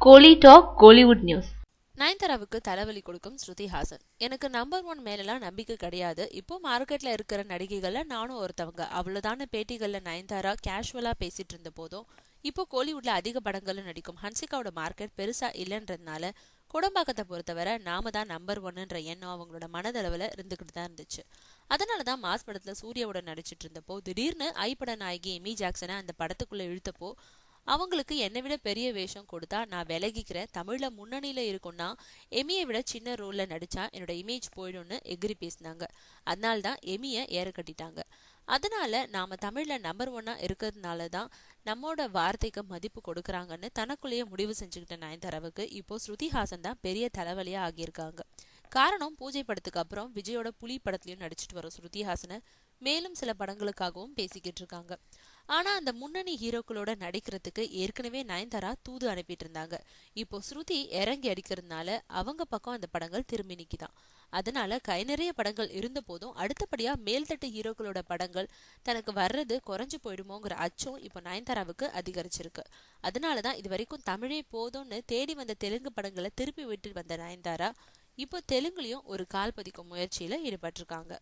கோலி talk Kollywood news. நயன்தாராவுக்கு தலைவலி கொடுக்கும் ஸ்ருதி ஹாசன். எனக்கு நம்பர் 1 மேலலாம் நம்பிக்கை கிடையாது. இப்போ மார்க்கெட்ல இருக்கிற நடிகைகள்ல நானும் ஒருத்தவங்க. அவ்வளவுதான பேட்டிகள்ல நயன்தாரா கேஷுவலா பேசிட்டு இருந்த போதும், இப்போ கோலிவுட்ல அதிக படங்கள்ல நடிக்கும் ஹன்சிகாவோட மார்க்கெட் பெருசா இல்லைன்றதுனால குடம்பாக்கத்தை பொறுத்தவரை நாம தான் நம்பர் 1ன்ற எண்ணம் அவங்களோட மனதளவுல இருந்துகிட்டு தான் இருந்துச்சு. அதனாலதான் மாஸ் படத்துல சூர்யாவோட நடிச்சிட்டு இருந்தப்போ திடீர்னு ஐப்பட நாயகி எமி ஜாக்சனை அந்த படத்துக்குள்ள இழுத்தப்போ அவங்களுக்கு என்னை விட பெரிய வேஷம் கொடுத்தா நான் விலகிக்கிறேன், தமிழ்ல முன்னணியில இருக்கும்னா எமியை விட சின்ன ரோல்ல நடிச்சா என்னோட இமேஜ் போயிடும்னு எகிரி பேசினாங்க. அதனால்தான் எமிய ஏற கட்டிட்டாங்க. அதனால நாம தமிழ்ல நம்பர் 1 இருக்கிறதுனாலதான் நம்மோட வார்த்தைக்கு மதிப்பு கொடுக்கறாங்கன்னு தனக்குள்ளேயே முடிவு செஞ்சுக்கிட்ட நயன்தாராவுக்கு இப்போ ஸ்ருதி ஹாசன் தான் பெரிய தலைவலியா ஆகியிருக்காங்க. காரணம், பூஜை படத்துக்கு அப்புறம் விஜயோட புலி படத்துலயும் நடிச்சிட்டு வரும் ஸ்ருதி ஹாசனை மேலும் சில படங்களுக்காகவும் பேசிக்கிட்டு இருக்காங்க. ஆனா அந்த முன்னணி ஹீரோக்களோட நடிக்கிறதுக்கு ஏற்கனவே நயன்தாரா தூது அனுப்பிட்டு இருந்தாங்க. இப்போ ஸ்ருதி இறங்கி அடிக்கிறதுனால அவங்க பக்கம் அந்த படங்கள் திரும்பி நிக்கிதான். அதனால கை நிறைய படங்கள் இருந்த போதும் அடுத்தபடியா மேல்தட்டு ஹீரோக்களோட படங்கள் தனக்கு வர்றது குறைஞ்சு போயிடுமோங்கிற அச்சம் இப்போ நயன்தாராவுக்கு அதிகரிச்சிருக்கு. அதனாலதான் இது வரைக்கும் தமிழே போதும்னு தேடி வந்த தெலுங்கு படங்களை திருப்பி விட்டு வந்த நயன்தாரா இப்போ தெலுங்குலயும் ஒரு கால் பதிக்கும் முயற்சியில ஈடுபட்டிருக்காங்க.